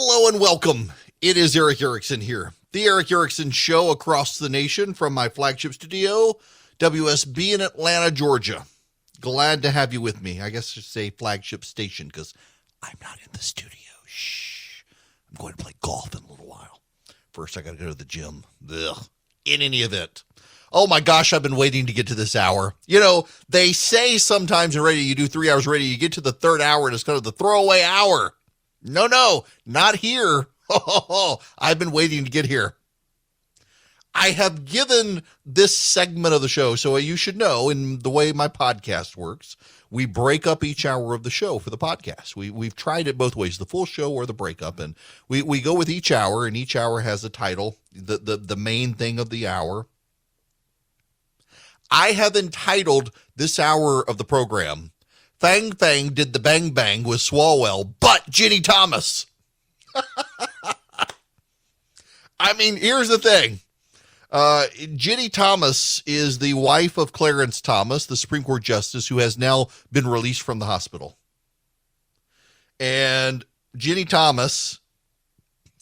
Hello and welcome. It is Eric Erickson here. The Eric Erickson Show across the nation from my flagship studio, WSB in Atlanta, Georgia. Glad to have you with me. I guess I should say flagship station because I'm not in the studio. Shh. I'm going to play golf in a little while. First, I got to go to the gym. Ugh. In any event. Oh my gosh, I've been waiting to get to this hour. You know, they say sometimes in radio, you do 3 hours radio, you get to the third hour and it's kind of the throwaway hour. No, not here. I've been waiting to get here. I have given this segment of the show, so you should know in the way my podcast works, we break up each hour of the show for the podcast. We've tried it both ways, the full show or the breakup, and we go with each hour, and each hour has a title, the main thing of the hour. I have entitled this hour of the program, Fang did the bang bang with Swalwell, but Ginny Thomas. I mean, here's the thing. Ginny Thomas is the wife of Clarence Thomas, the Supreme Court Justice, who has now been released from the hospital. And Ginny Thomas,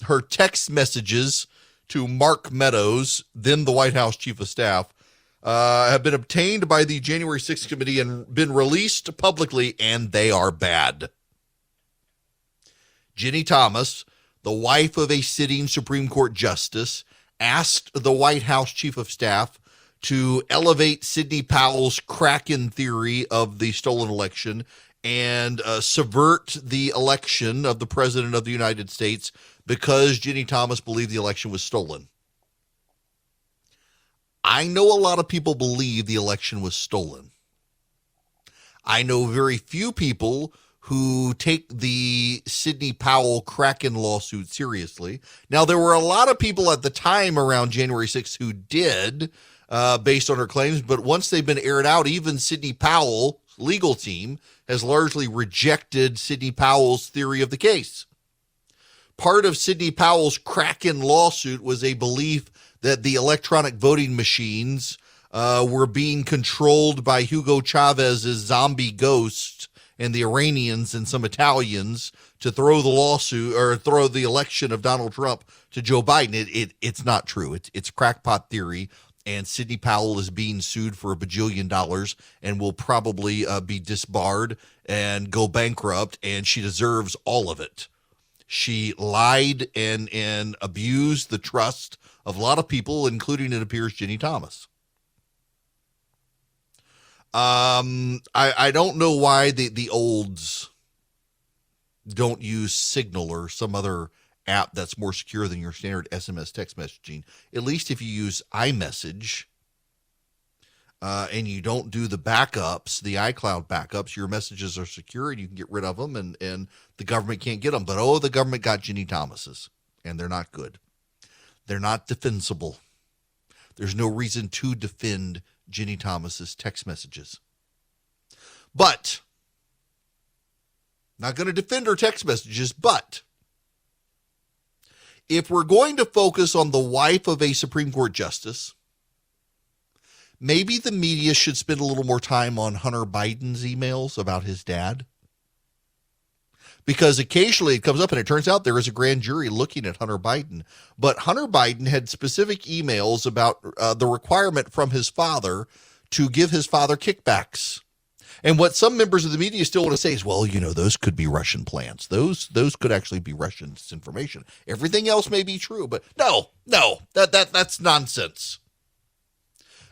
her text messages to Mark Meadows, then the White House Chief of Staff, have been obtained by the January 6th committee and been released publicly, and they are bad. Ginny Thomas, the wife of a sitting Supreme Court justice, asked the White House Chief of Staff to elevate Sidney Powell's Kraken theory of the stolen election and subvert the election of the President of the United States because Ginny Thomas believed the election was stolen. I know a lot of people believe the election was stolen. I know very few people who take the Sidney Powell Kraken lawsuit seriously. Now, there were a lot of people at the time around January 6th who did, based on her claims, but once they've been aired out, even Sidney Powell's legal team has largely rejected Sidney Powell's theory of the case. Part of Sidney Powell's Kraken lawsuit was a belief that the electronic voting machines were being controlled by Hugo Chavez's zombie ghost and the Iranians and some Italians to throw the lawsuit or throw the election of Donald Trump to Joe Biden. It's not true. It's crackpot theory, and Sidney Powell is being sued for $1 bajillion and will probably be disbarred and go bankrupt, and she deserves all of it. She lied and abused the trust of a lot of people, including, it appears, Ginny Thomas. I don't know why the olds don't use Signal or some other app that's more secure than your standard SMS text messaging. At least if you use iMessage and you don't do the backups, the iCloud backups, your messages are secure and you can get rid of them and the government can't get them. But, the government got Ginny Thomas's, and they're not good. They're not defensible. There's no reason to defend Ginny Thomas's text messages. But, not going to defend her text messages, but if we're going to focus on the wife of a Supreme Court justice, maybe the media should spend a little more time on Hunter Biden's emails about his dad. Because occasionally it comes up and it turns out there is a grand jury looking at Hunter Biden. But Hunter Biden had specific emails about the requirement from his father to give his father kickbacks. And what some members of the media still want to say is, well, those could be Russian plans. Those could actually be Russian disinformation. Everything else may be true, but no, that's nonsense.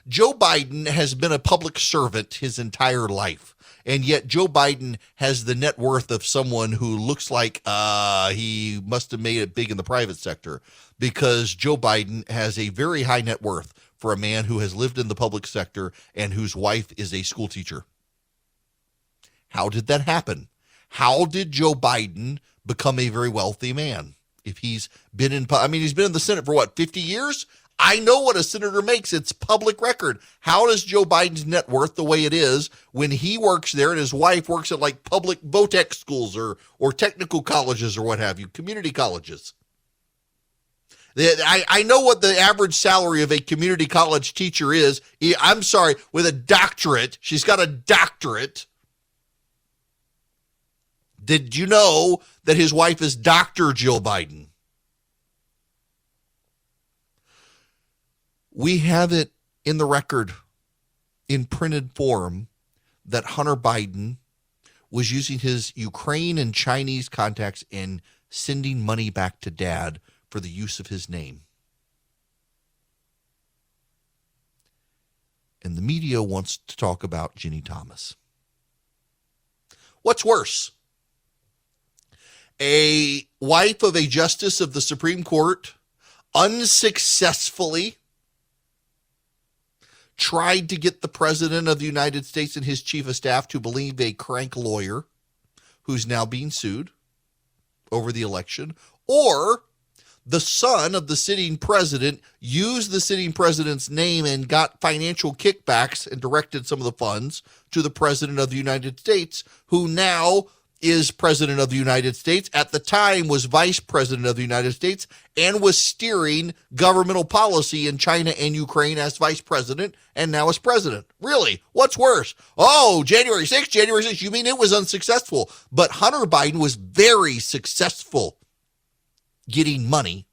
Joe Biden has been a public servant his entire life. And yet Joe Biden has the net worth of someone who looks like he must have made it big in the private sector, because Joe Biden has a very high net worth for a man who has lived in the public sector and whose wife is a school teacher. How did that happen? How did Joe Biden become a very wealthy man? If he's been he's been in the Senate for 50 years? I know what a senator makes. It's public record. How does Joe Biden's net worth the way it is when he works there and his wife works at like public VOTEC schools or technical colleges or what have you, community colleges? I know what the average salary of a community college teacher is. I'm sorry, with a doctorate. She's got a doctorate. Did you know that his wife is Dr. Jill Biden? We have it in the record in printed form that Hunter Biden was using his Ukraine and Chinese contacts and sending money back to dad for the use of his name. And the media wants to talk about Ginny Thomas. What's worse? A wife of a justice of the Supreme Court unsuccessfully tried to get the president of the United States and his chief of staff to believe a crank lawyer who's now being sued over the election, or the son of the sitting president used the sitting president's name and got financial kickbacks and directed some of the funds to the president of the United States, who now is president of the United States, at the time was vice president of the United States, and was steering governmental policy in China and Ukraine as vice president, and now as president. Really? What's worse? Oh, January 6th, you mean it was unsuccessful. But Hunter Biden was very successful getting money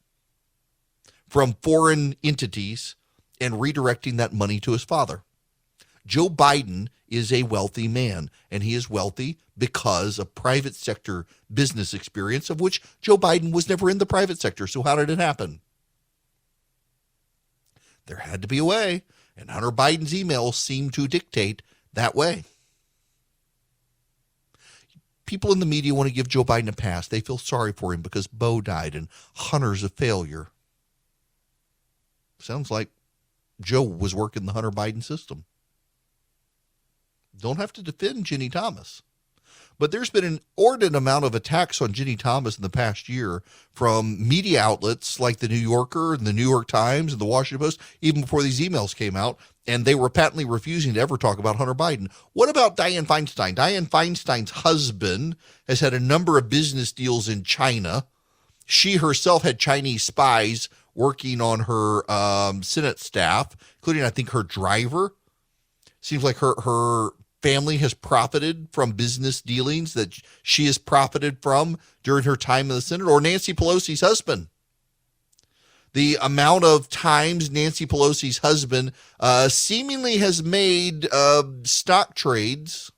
from foreign entities and redirecting that money to his father. Joe Biden is a wealthy man, and he is wealthy because of private sector business experience, of which Joe Biden was never in the private sector. So how did it happen? There had to be a way, and Hunter Biden's emails seem to dictate that way. People in the media want to give Joe Biden a pass. They feel sorry for him because Beau died and Hunter's a failure. Sounds like Joe was working the Hunter Biden system. Don't have to defend Ginny Thomas. But there's been an inordinate amount of attacks on Ginny Thomas in the past year from media outlets like the New Yorker and the New York Times and the Washington Post, even before these emails came out, and they were patently refusing to ever talk about Hunter Biden. What about Dianne Feinstein? Dianne Feinstein's husband has had a number of business deals in China. She herself had Chinese spies working on her Senate staff, including, I think, her driver. Seems like her family has profited from business dealings that she has profited from during her time in the Senate, or Nancy Pelosi's husband. The amount of times Nancy Pelosi's husband seemingly has made stock trades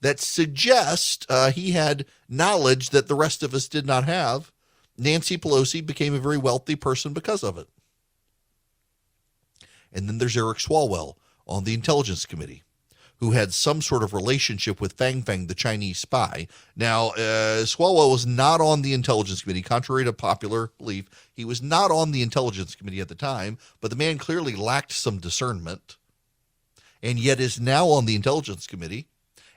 that suggest he had knowledge that the rest of us did not have. Nancy Pelosi became a very wealthy person because of it. And then there's Eric Swalwell on the Intelligence Committee, who had some sort of relationship with Fang, the Chinese spy. Now, Swalwell was not on the Intelligence Committee, contrary to popular belief. He was not on the Intelligence Committee at the time, but the man clearly lacked some discernment, and yet is now on the Intelligence Committee.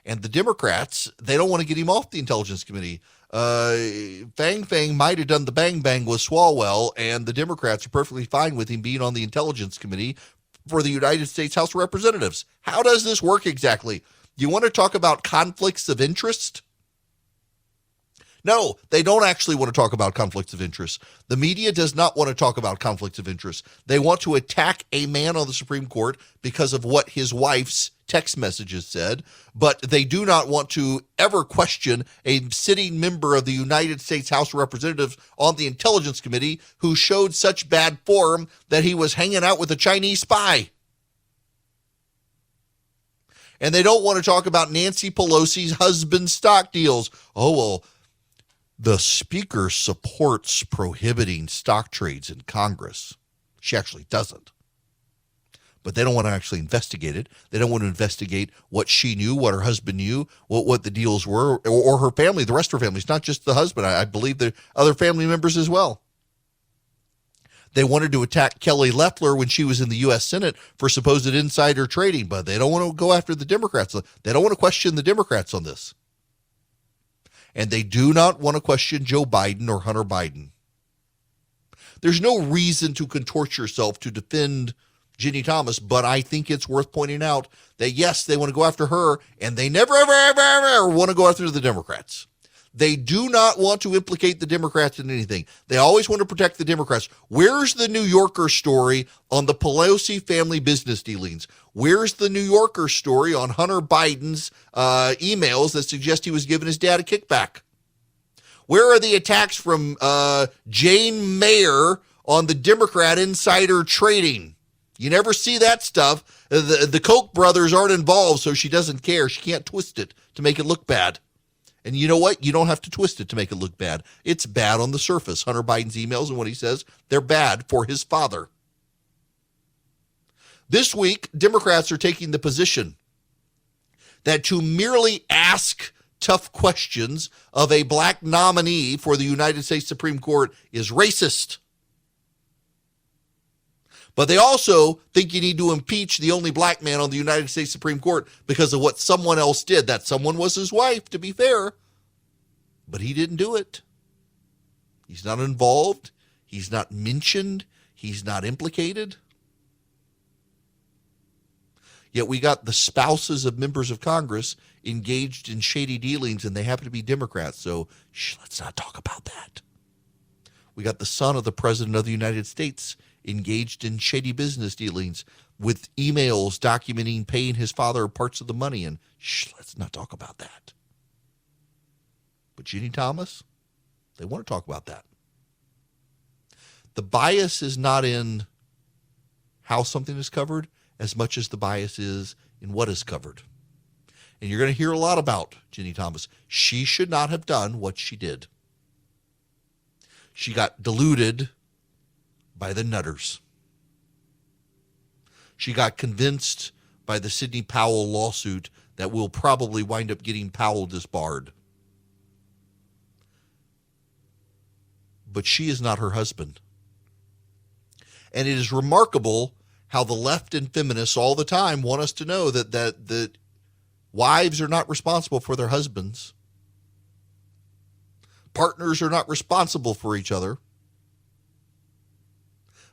And the Democrats, they don't want to get him off the Intelligence Committee. Fang might have done the bang with Swalwell, and the Democrats are perfectly fine with him being on the Intelligence Committee for the United States House of Representatives. How does this work exactly? You want to talk about conflicts of interest? No, they don't actually want to talk about conflicts of interest. The media does not want to talk about conflicts of interest. They want to attack a man on the Supreme Court because of what his wife's text messages said, but they do not want to ever question a sitting member of the United States House of Representatives on the Intelligence Committee who showed such bad form that he was hanging out with a Chinese spy. And they don't want to talk about Nancy Pelosi's husband's stock deals. Oh, well, the speaker supports prohibiting stock trades in Congress. She actually doesn't. But they don't want to actually investigate it. They don't want to investigate what she knew, what her husband knew, what the deals were, or her family, the rest of her family. It's not just the husband. I believe there are other family members as well. They wanted to attack Kelly Loeffler when she was in the U.S. Senate for supposed insider trading, but they don't want to go after the Democrats. They don't want to question the Democrats on this. And they do not want to question Joe Biden or Hunter Biden. There's no reason to contort yourself to defend Ginny Thomas, but I think it's worth pointing out that, yes, they want to go after her, and they never, ever, ever, ever want to go after the Democrats. They do not want to implicate the Democrats in anything. They always want to protect the Democrats. Where's the New Yorker story on the Pelosi family business dealings? Where's the New Yorker story on Hunter Biden's emails that suggest he was giving his dad a kickback? Where are the attacks from Jane Mayer on the Democrat insider trading? You never see that stuff. The Koch brothers aren't involved, so she doesn't care. She can't twist it to make it look bad. And you know what? You don't have to twist it to make it look bad. It's bad on the surface. Hunter Biden's emails and what he says, they're bad for his father. This week, Democrats are taking the position that to merely ask tough questions of a black nominee for the United States Supreme Court is racist. But they also think you need to impeach the only black man on the United States Supreme Court because of what someone else did. That someone was his wife, to be fair. But he didn't do it. He's not involved. He's not mentioned. He's not implicated. Yet we got the spouses of members of Congress engaged in shady dealings, and they happen to be Democrats. So let's not talk about that. We got the son of the President of the United States engaged in shady business dealings with emails documenting paying his father parts of the money. And let's not talk about that. But Ginny Thomas, they want to talk about that. The bias is not in how something is covered as much as the bias is in what is covered. And you're going to hear a lot about Ginny Thomas. She should not have done what she did. She got deluded by the nutters. She got convinced by the Sidney Powell lawsuit that will probably wind up getting Powell disbarred. But she is not her husband. And it is remarkable how the left and feminists all the time want us to know that wives are not responsible for their husbands. Partners are not responsible for each other.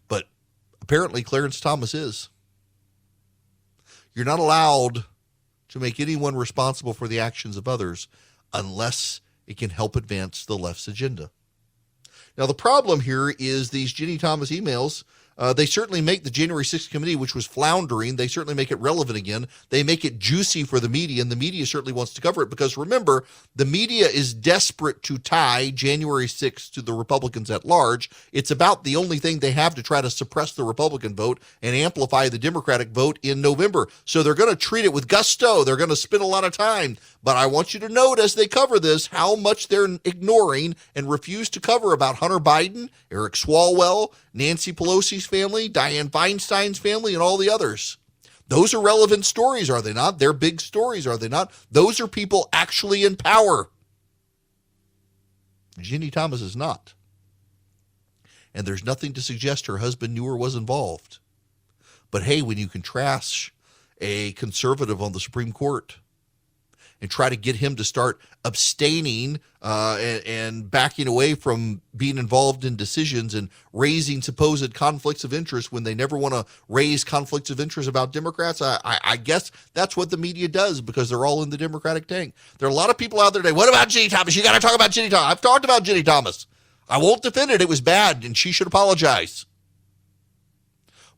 But apparently Clarence Thomas is. You're not allowed to make anyone responsible for the actions of others unless it can help advance the left's agenda. Now, the problem here is these Ginny Thomas emails, they certainly make the January 6th committee, which was floundering, they certainly make it relevant again. They make it juicy for the media, and the media certainly wants to cover it because, remember, the media is desperate to tie January 6th to the Republicans at large. It's about the only thing they have to try to suppress the Republican vote and amplify the Democratic vote in November. So they're going to treat it with gusto. They're going to spend a lot of time. But I want you to note as they cover this how much they're ignoring and refuse to cover about Hunter Biden, Eric Swalwell, Nancy Pelosi's family, Dianne Feinstein's family, and all the others. Those are relevant stories, are they not? They're big stories, are they not? Those are people actually in power. Ginny Thomas is not. And there's nothing to suggest her husband knew or was involved. But hey, when you can trash a conservative on the Supreme Court and try to get him to start abstaining and backing away from being involved in decisions and raising supposed conflicts of interest when they never want to raise conflicts of interest about Democrats, I guess that's what the media does because they're all in the Democratic tank. There are a lot of people out there today, what about Ginny Thomas? You got to talk about Ginny Thomas. I've talked about Ginny Thomas. I won't defend it. It was bad, and she should apologize.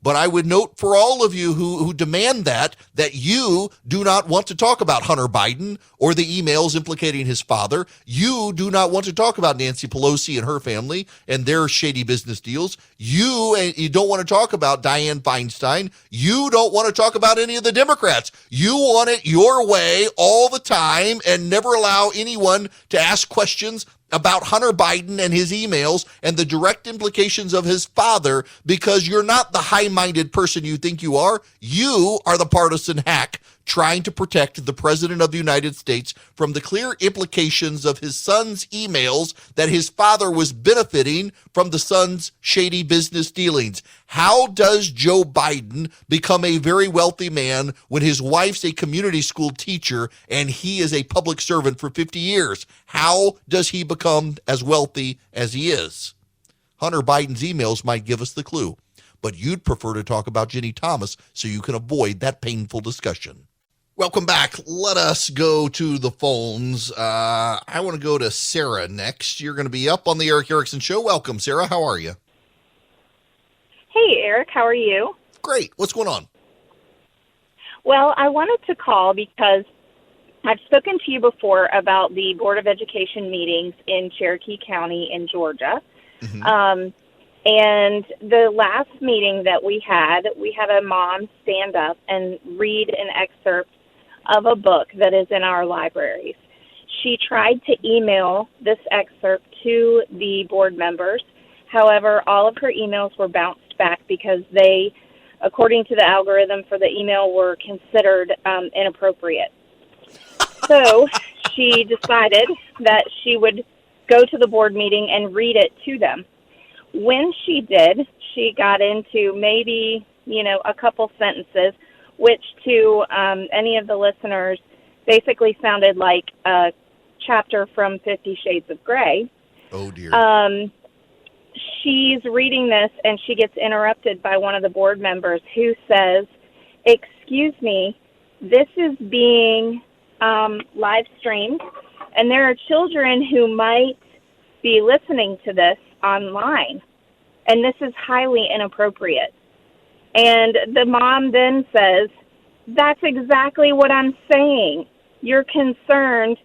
But I would note for all of you who demand that you do not want to talk about Hunter Biden or the emails implicating his father. You do not want to talk about Nancy Pelosi and her family and their shady business deals. You don't want to talk about Dianne Feinstein. You don't want to talk about any of the Democrats. You want it your way all the time and never allow anyone to ask questions about Hunter Biden and his emails and the direct implications of his father because you're not the high-minded person you think you are. You are the partisan hack trying to protect the President of the United States from the clear implications of his son's emails that his father was benefiting from the son's shady business dealings. How does Joe Biden become a very wealthy man when his wife's a community school teacher and he is a public servant for 50 years? How does he become as wealthy as he is? Hunter Biden's emails might give us the clue, but you'd prefer to talk about Ginny Thomas so you can avoid that painful discussion. Welcome back. Let us go to the phones. I want to go to Sarah next. You're going to be up on the Eric Erickson Show. Welcome, Sarah. How are you? Hey, Eric. How are you? Great. What's going on? Well, I wanted to call because I've spoken to you before about the Board of Education meetings in Cherokee County in Georgia. Mm-hmm. And the last meeting that we had a mom stand up and read an excerpt of a book that is in our libraries. She tried to email this excerpt to the board members. However, all of her emails were bounced back because they, according to the algorithm for the email, were considered inappropriate. So she decided that she would go to the board meeting and read it to them. When she did, she got into maybe, a couple sentences, which to any of the listeners basically sounded like a chapter from 50 Shades of Grey. Oh, dear. She's reading this, and she gets interrupted by one of the board members who says, "Excuse me, this is being live streamed, and there are children who might be listening to this online, and this is highly inappropriate." And the mom then says, "That's exactly what I'm saying. You're concerned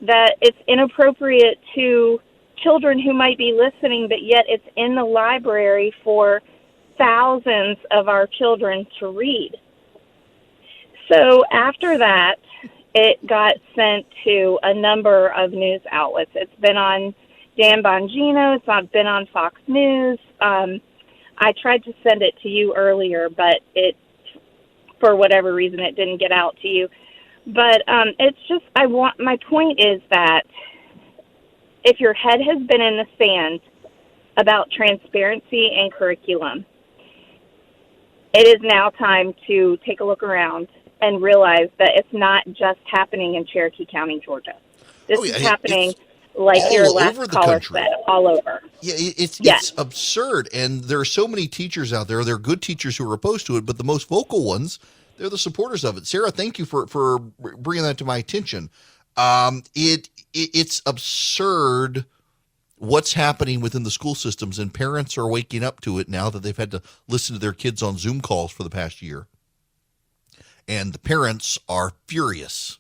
that it's inappropriate to children who might be listening, but yet it's in the library for thousands of our children to read." So after that, it got sent to a number of news outlets. It's been on Dan Bongino. It's been on Fox News. I tried to send it to you earlier, but for whatever reason, it didn't get out to you. But it's just, my point is that if your head has been in the sand about transparency and curriculum, it is now time to take a look around and realize that it's not just happening in Cherokee County, Georgia. This is happening, like your last caller said, all over. Yeah, it's absurd. And there are so many teachers out there. There are good teachers who are opposed to it, but the most vocal ones, they're the supporters of it. Sarah, thank you for bringing that to my attention. It's absurd what's happening within the school systems, and parents are waking up to it now that they've had to listen to their kids on Zoom calls for the past year. And the parents are furious.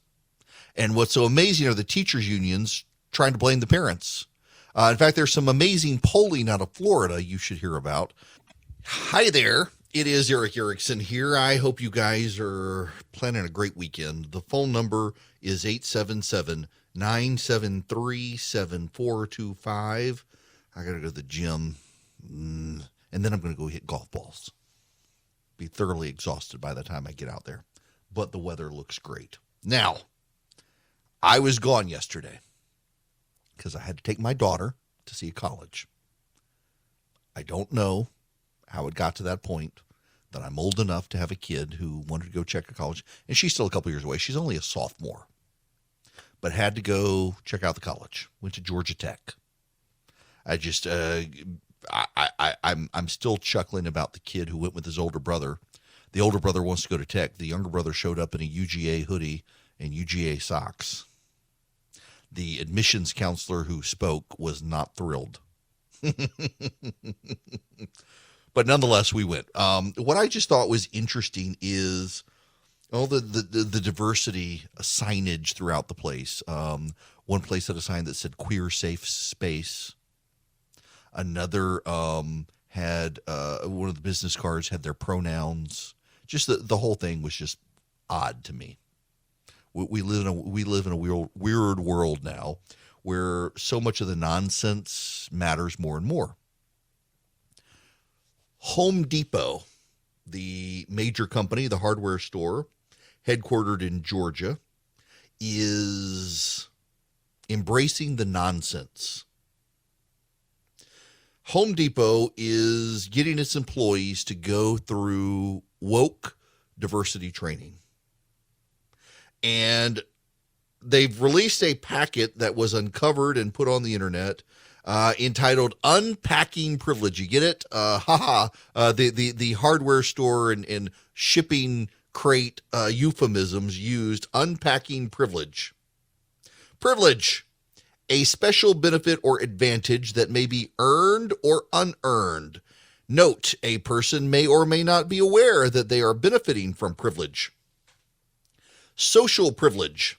And what's so amazing are the teachers' unions trying to blame the parents. In fact, there's some amazing polling out of Florida you should hear about. Hi there. It is Eric Erickson here. I hope you guys are planning a great weekend. The phone number is 877-973-7425. I got to go to the gym, and then I'm going to go hit golf balls. Be thoroughly exhausted by the time I get out there. But the weather looks great. Now, I was gone yesterday because I had to take my daughter to see a college. I don't know how it got to that point that I'm old enough to have a kid who wanted to go check a college, and she's still a couple years away. She's only a sophomore, but had to go check out the college. Went to Georgia Tech. I just, I'm still chuckling about the kid who went with his older brother. The older brother wants to go to Tech. The younger brother showed up in a UGA hoodie and UGA socks. The admissions counselor who spoke was not thrilled. But nonetheless, we went. What I just thought was interesting is all the diversity signage throughout the place. One place had a sign that said queer safe space. Another had one of the business cards had their pronouns. Just the whole thing was just odd to me. We live in a weird world now where so much of the nonsense matters more and more. Home Depot, the major company, the hardware store, headquartered in Georgia, is embracing the nonsense. Home Depot is getting its employees to go through woke diversity training. And they've released a packet that was uncovered and put on the internet entitled Unpacking Privilege. You get it? The hardware store and shipping crate euphemisms used unpacking privilege. Privilege, a special benefit or advantage that may be earned or unearned. Note, a person may or may not be aware that they are benefiting from privilege. Social privilege,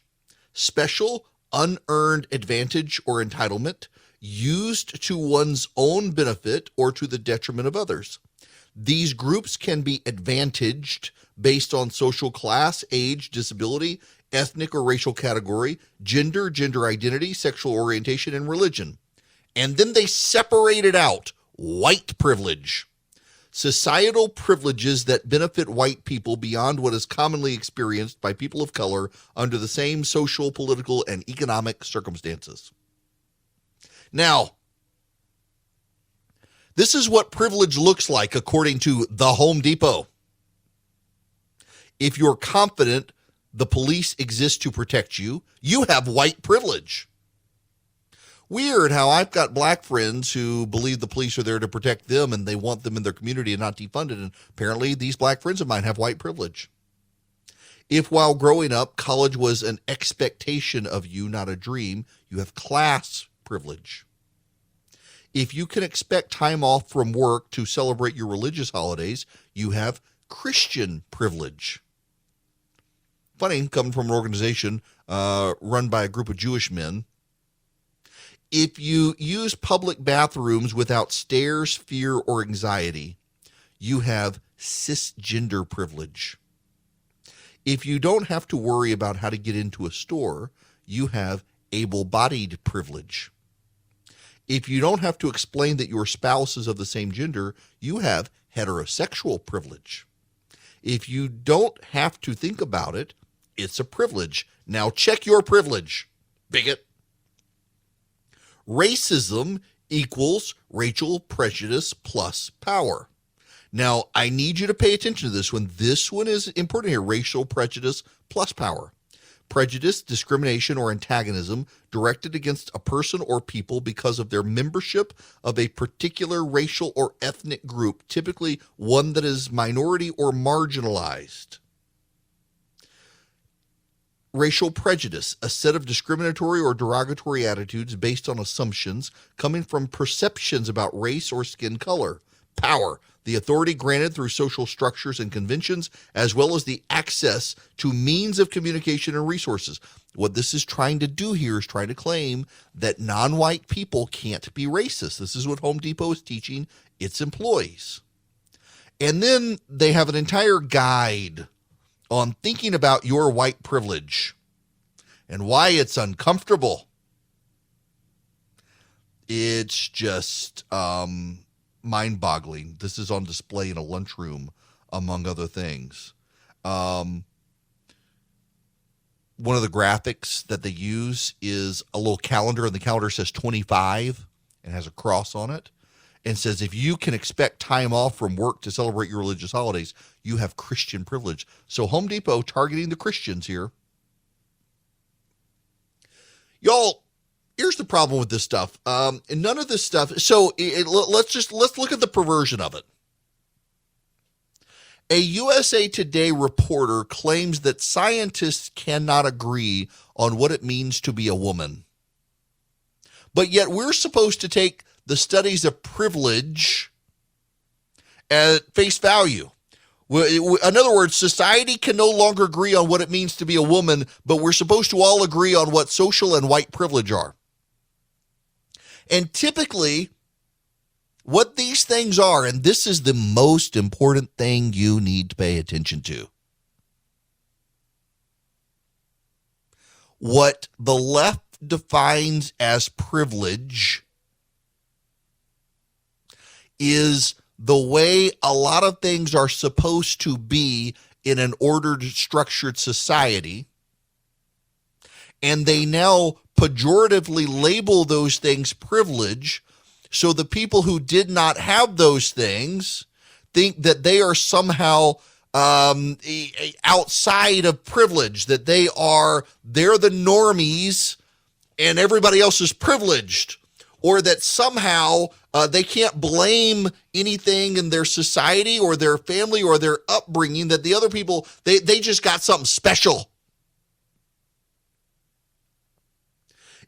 special, unearned advantage or entitlement used to one's own benefit or to the detriment of others. These groups can be advantaged based on social class, age, disability, ethnic or racial category, gender, gender identity, sexual orientation, and religion. And then they separate it out. White privilege. Societal privileges that benefit white people beyond what is commonly experienced by people of color under the same social, political, and economic circumstances. Now, this is what privilege looks like according to the Home Depot. If you're confident the police exist to protect you, you have white privilege. Weird how I've got black friends who believe the police are there to protect them and they want them in their community and not defunded. And apparently these black friends of mine have white privilege. If while growing up, college was an expectation of you, not a dream, you have class privilege. If you can expect time off from work to celebrate your religious holidays, you have Christian privilege. Funny, coming from an organization run by a group of Jewish men. If you use public bathrooms without stares, fear, or anxiety, you have cisgender privilege. If you don't have to worry about how to get into a store, you have able-bodied privilege. If you don't have to explain that your spouse is of the same gender, you have heterosexual privilege. If you don't have to think about it, it's a privilege. Now check your privilege, bigot. Racism equals racial prejudice plus power. Now, I need you to pay attention to this one. This one is important here, racial prejudice plus power. Prejudice, discrimination, or antagonism directed against a person or people because of their membership of a particular racial or ethnic group, typically one that is minority or marginalized. Racial prejudice, a set of discriminatory or derogatory attitudes based on assumptions coming from perceptions about race or skin color. Power, the authority granted through social structures and conventions, as well as the access to means of communication and resources. What this is trying to do here is trying to claim that non-white people can't be racist. This is what Home Depot is teaching its employees. And then they have an entire guide on thinking about your white privilege and why it's uncomfortable. It's just mind-boggling. This is on display in a lunchroom, among other things. One of the graphics that they use is a little calendar, and the calendar says 25 and has a cross on it, and says if you can expect time off from work to celebrate your religious holidays, you have Christian privilege. So Home Depot targeting the Christians here. Y'all, here's the problem with this stuff. None of this stuff. So let's look at the perversion of it. A USA Today reporter claims that scientists cannot agree on what it means to be a woman. But yet we're supposed to take the studies of privilege at face value. In other words, society can no longer agree on what it means to be a woman, but we're supposed to all agree on what social and white privilege are. And typically, what these things are, and this is the most important thing you need to pay attention to. What the left defines as privilege is the way a lot of things are supposed to be in an ordered, structured society. And they now pejoratively label those things privilege. So the people who did not have those things think that they are somehow outside of privilege, that they're the normies and everybody else is privileged. or that somehow they can't blame anything in their society or their family or their upbringing, that the other people, they just got something special.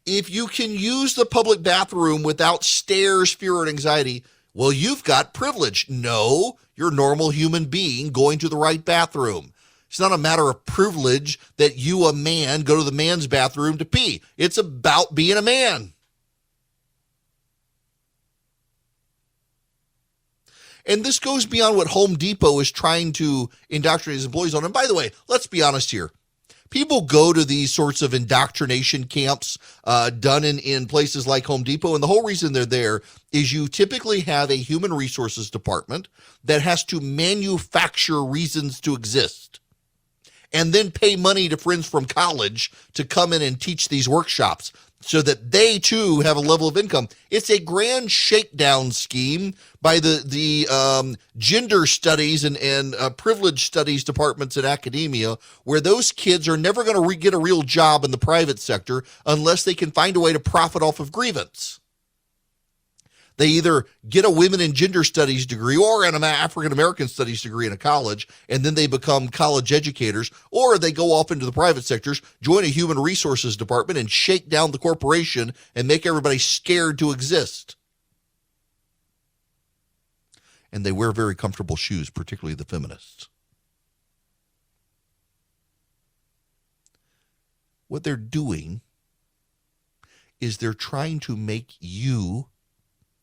If you can use the public bathroom without stares, fear, and anxiety, well, you've got privilege. No, you're a normal human being going to the right bathroom. It's not a matter of privilege that you, a man, go to the man's bathroom to pee. It's about being a man. And this goes beyond what Home Depot is trying to indoctrinate its employees on. And by the way, let's be honest here. People go to these sorts of indoctrination camps done in places like Home Depot, and the whole reason they're there is you typically have a human resources department that has to manufacture reasons to exist and then pay money to friends from college to come in and teach these workshops so that they too have a level of income. It's a grand shakedown scheme by the gender studies and privilege studies departments in academia, where those kids are never going to get a real job in the private sector unless they can find a way to profit off of grievance. They either get a women and gender studies degree or an African American studies degree in a college, and then they become college educators, or they go off into the private sectors, join a human resources department, and shake down the corporation and make everybody scared to exist. And they wear very comfortable shoes, particularly the feminists. What they're doing is they're trying to make you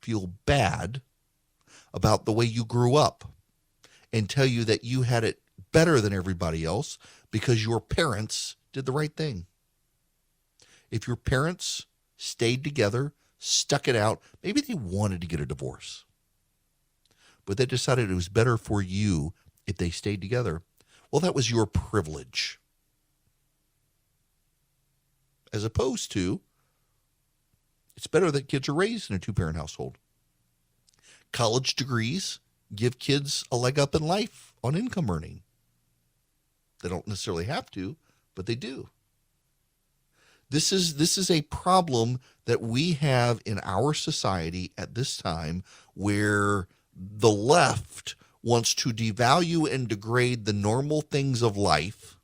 feel bad about the way you grew up and tell you that you had it better than everybody else because your parents did the right thing. If your parents stayed together, stuck it out, maybe they wanted to get a divorce, but they decided it was better for you if they stayed together. Well, that was your privilege. As opposed to, it's better that kids are raised in a two-parent household. College degrees give kids a leg up in life on income earning. They don't necessarily have to, but they do. This is a problem that we have in our society at this time, where the left wants to devalue and degrade the normal things of life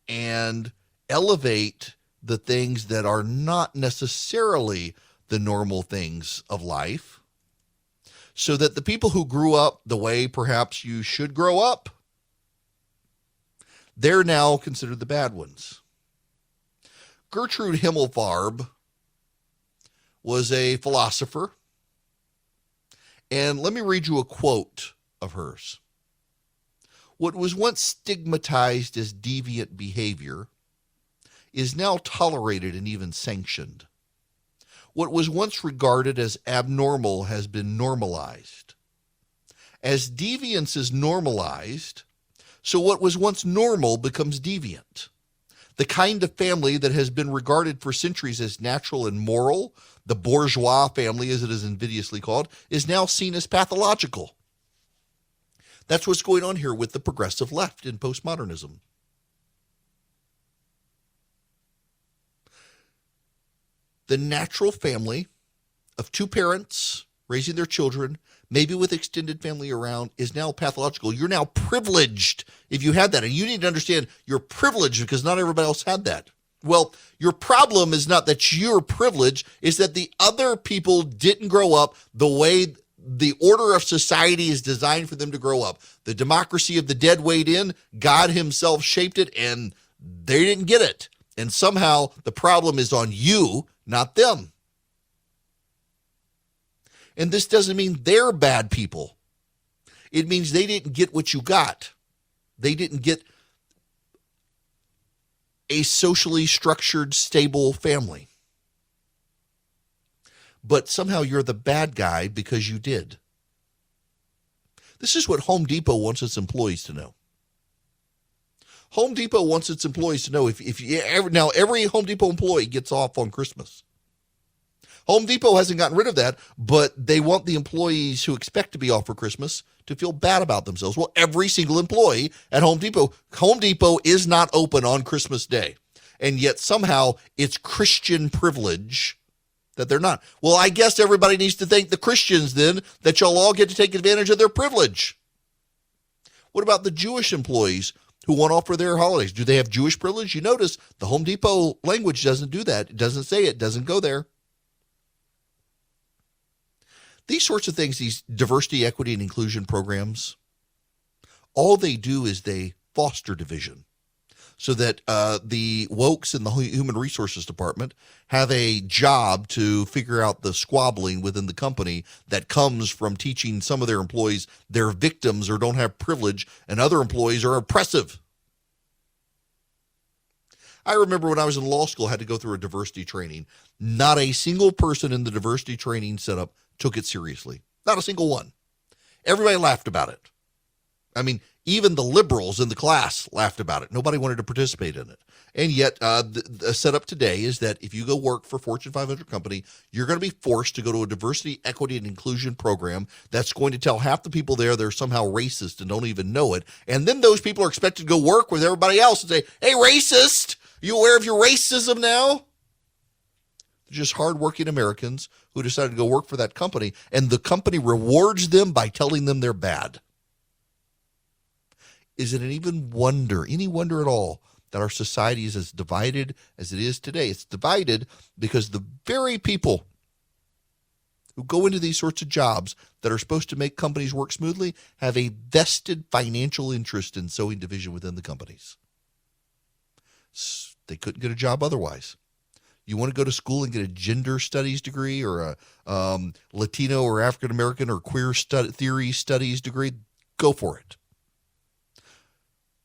and elevate the things that are not necessarily the normal things of life, so that the people who grew up the way perhaps you should grow up, they're now considered the bad ones. Gertrude Himmelfarb was a philosopher, and let me read you a quote of hers. What was once stigmatized as deviant behavior is now tolerated and even sanctioned. What was once regarded as abnormal has been normalized. As deviance is normalized, so what was once normal becomes deviant. The kind of family that has been regarded for centuries as natural and moral, the bourgeois family as it is invidiously called, is now seen as pathological. That's what's going on here with the progressive left in postmodernism. The natural family of two parents raising their children, maybe with extended family around, is now pathological. You're now privileged if you had that. And you need to understand you're privileged because not everybody else had that. Well, your problem is not that you're privileged, it's that the other people didn't grow up the way the order of society is designed for them to grow up. The democracy of the dead weighed in, God himself shaped it, and they didn't get it. And somehow the problem is on you, not them. And this doesn't mean they're bad people. It means they didn't get what you got. They didn't get a socially structured, stable family. But somehow you're the bad guy because you did. This is what Home Depot wants its employees to know. Home Depot wants its employees to know now every Home Depot employee gets off on Christmas. Home Depot hasn't gotten rid of that, but they want the employees who expect to be off for Christmas to feel bad about themselves. Well, every single employee at Home Depot is not open on Christmas Day. And yet somehow it's Christian privilege that they're not. Well, I guess everybody needs to thank the Christians then that y'all all get to take advantage of their privilege. What about the Jewish employees who want off for their holidays? Do they have Jewish privilege? You notice the Home Depot language doesn't do that. It doesn't say it, doesn't go there. These sorts of things, these diversity, equity, and inclusion programs, all they do is they foster division so that the wokes in the human resources department have a job to figure out the squabbling within the company that comes from teaching some of their employees they're victims or don't have privilege, and other employees are oppressive. I remember when I was in law school, I had to go through a diversity training. Not a single person in the diversity training setup took it seriously. Not a single one. Everybody laughed about it. I mean, even the liberals in the class laughed about it. Nobody wanted to participate in it. And yet the setup today is that if you go work for a Fortune 500 company, you're going to be forced to go to a diversity, equity, and inclusion program that's going to tell half the people there they're somehow racist and don't even know it. And then those people are expected to go work with everybody else and say, hey, racist, you aware of your racism now? They're just hardworking Americans who decided to go work for that company, and the company rewards them by telling them they're bad. Is it any wonder at all that our society is as divided as it is today? It's divided because the very people who go into these sorts of jobs that are supposed to make companies work smoothly have a vested financial interest in sowing division within the companies. They couldn't get a job otherwise. You want to go to school and get a gender studies degree or a Latino or African American or queer theory studies degree, go for it.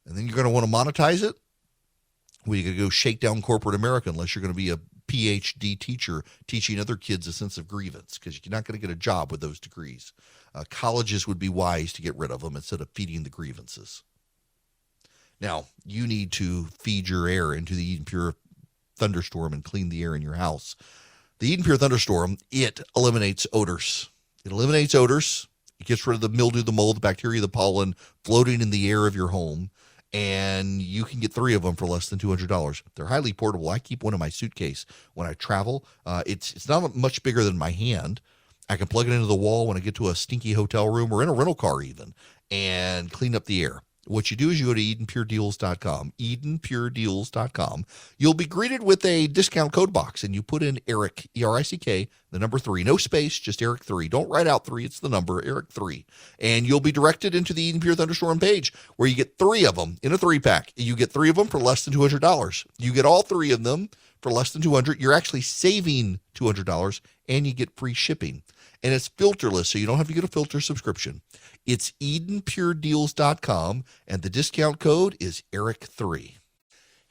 And then you're going to want to monetize it? Well, you're going to go shake down corporate America unless you're going to be a PhD teacher teaching other kids a sense of grievance, because you're not going to get a job with those degrees. Colleges would be wise to get rid of them instead of feeding the grievances. Now, you need to feed your air into the Eden Pure thunderstorm and clean the air in your house. The Eden Pure thunderstorm, it eliminates odors. It eliminates odors. It gets rid of the mildew, the mold, the bacteria, the pollen floating in the air of your home. And you can get 3 of them for less than $200. They're highly portable. I keep one in my suitcase when I travel. It's not much bigger than my hand. I can plug it into the wall when I get to a stinky hotel room or in a rental car even, and clean up the air. What you do is you go to EdenPureDeals.com, EdenPureDeals.com. You'll be greeted with a discount code box, and you put in Eric, E-R-I-C-K, the number 3. No space, just Eric 3. Don't write out 3. It's the number, Eric 3. And you'll be directed into the Eden Pure Thunderstorm page where you get 3 of them in a 3-pack. You get 3 of them for less than $200. You get all 3 of them for less than $200. You're actually saving $200, and you get free shipping. And it's filterless, so you don't have to get a filter subscription. It's EdenPureDeals.com, and the discount code is Eric3.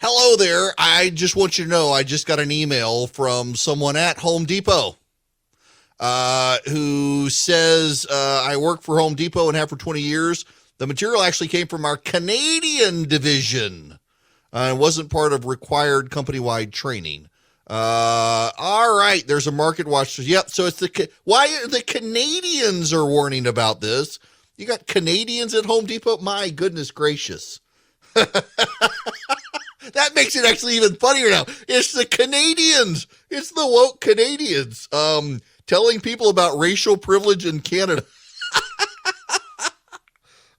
Hello there. I just want you to know I just got an email from someone at Home Depot who says, I work for Home Depot and have for 20 years. The material actually came from our Canadian division. It wasn't part of required company-wide training. All right, there's a market watch. Yep, so it's why the Canadians are warning about this. You got Canadians at Home Depot? My goodness gracious. That makes it actually even funnier now. It's the Canadians. It's the woke Canadians telling people about racial privilege in Canada.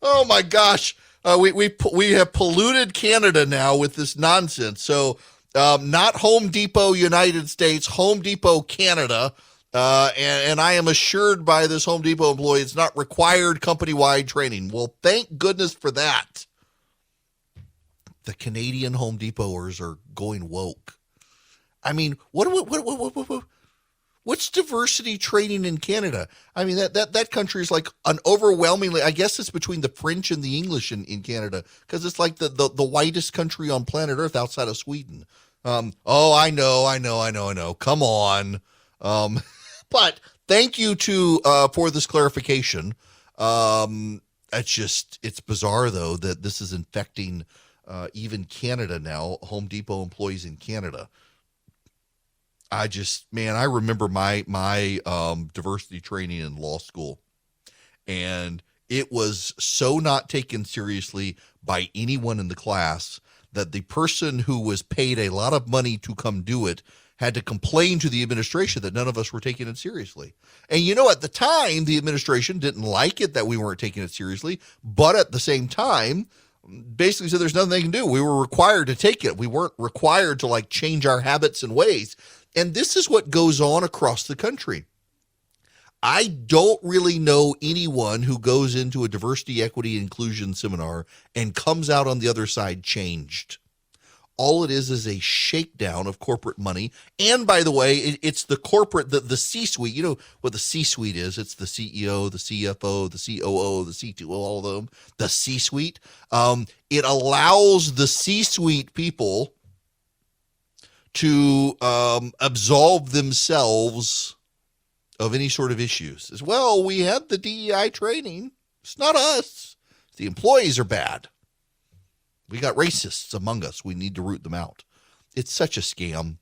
Oh my gosh. We have polluted Canada now with this nonsense. So not Home Depot United States, Home Depot Canada. And I am assured by this Home Depot employee it's not required company-wide training. Well, thank goodness for that. The Canadian Home Depoters are going woke. I mean, what's diversity training in Canada? I mean, that country is like an overwhelmingly, I guess it's between the French and the English in Canada, because it's like the whitest country on planet Earth outside of Sweden. I know. Come on. But thank you for this clarification. It's bizarre though that this is infecting even Canada now, Home Depot employees in Canada. I remember my diversity training in law school, and it was so not taken seriously by anyone in the class that the person who was paid a lot of money to come do it had to complain to the administration that none of us were taking it seriously. And at the time, the administration didn't like it that we weren't taking it seriously, but at the same time, basically said there's nothing they can do. We were required to take it. We weren't required to change our habits and ways. And this is what goes on across the country. I don't really know anyone who goes into a diversity, equity, inclusion seminar and comes out on the other side changed. All it is a shakedown of corporate money. And by the way, it's the corporate, the C-suite. You know what the C-suite is? It's the CEO, the CFO, the COO, the C2O, all of them, the C-suite. It allows the C-suite people to absolve themselves of any sort of issues. As well, we had the DEI training. It's not us. The employees are bad. We got racists among us. We need to root them out. It's such a scam.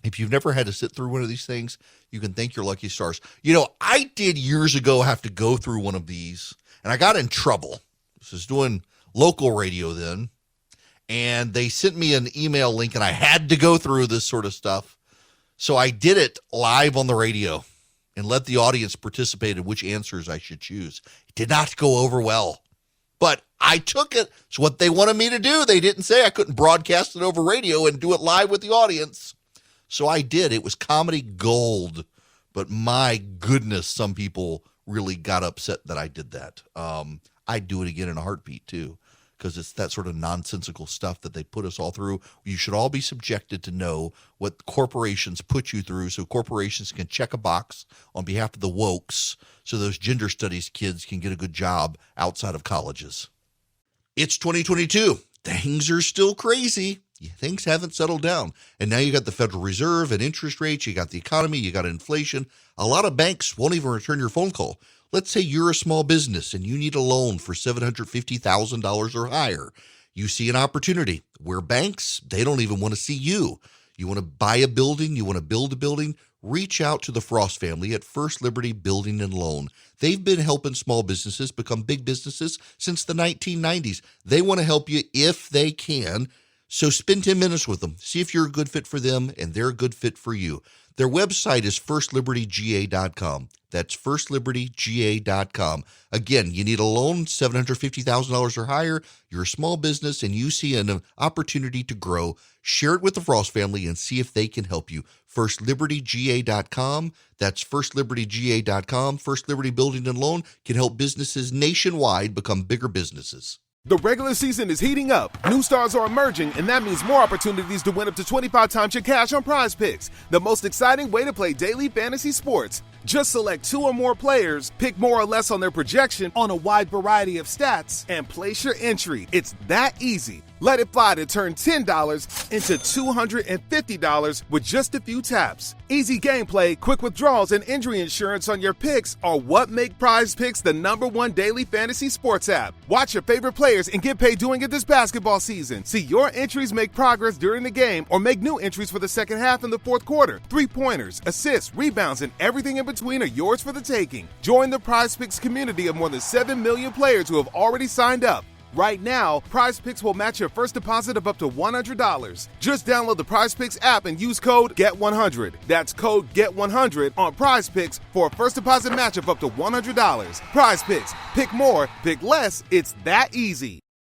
If you've never had to sit through one of these things, you can thank your lucky stars. I did years ago have to go through one of these, and I got in trouble. This was doing local radio then, and they sent me an email link, and I had to go through this sort of stuff. So I did it live on the radio and let the audience participate in which answers I should choose. It did not go over well. But I took it. It's what they wanted me to do. They didn't say I couldn't broadcast it over radio and do it live with the audience. So I did. It was comedy gold. But my goodness, some people really got upset that I did that. I'd do it again in a heartbeat too, because it's that sort of nonsensical stuff that they put us all through. You should all be subjected to know what corporations put you through so corporations can check a box on behalf of the wokes so those gender studies kids can get a good job outside of colleges. It's 2022. Things are still crazy. Things haven't settled down. And now you got the Federal Reserve and interest rates. You got the economy. You got inflation. A lot of banks won't even return your phone call. Let's say you're a small business and you need a loan for $750,000 or higher. You see an opportunity where banks, they don't even want to see you. You want to buy a building, you want to build a building, reach out to the Frost family at First Liberty Building and Loan. They've been helping small businesses become big businesses since the 1990s. They want to help you if they can. So spend 10 minutes with them. See if you're a good fit for them and they're a good fit for you. Their website is firstlibertyga.com. That's firstlibertyga.com. Again, you need a loan, $750,000 or higher. You're a small business and you see an opportunity to grow. Share it with the Frost family and see if they can help you. Firstlibertyga.com. That's firstlibertyga.com. First Liberty Building and Loan can help businesses nationwide become bigger businesses. The regular season is heating up, new stars are emerging, and that means more opportunities to win up to 25 times your cash on Prize Picks, the most exciting way to play daily fantasy sports. Just select 2 or more players, pick more or less on their projection on a wide variety of stats, and place your entry. It's that easy. Let it fly to turn $10 into $250 with just a few taps. Easy gameplay, quick withdrawals, and injury insurance on your picks are what make Prize Picks the #1 daily fantasy sports app. Watch your favorite players and get paid doing it this basketball season. See your entries make progress during the game or make new entries for the second half and the fourth quarter. 3-pointers, assists, rebounds, and everything in between are yours for the taking. Join the Prize Picks community of more than 7 million players who have already signed up. Right now, Prize Picks will match your first deposit of up to $100. Just download the Prize Picks app and use code GET100. That's code GET100 on Prize Picks for a first deposit match of up to $100. Prize Picks. Pick more, pick less. It's that easy.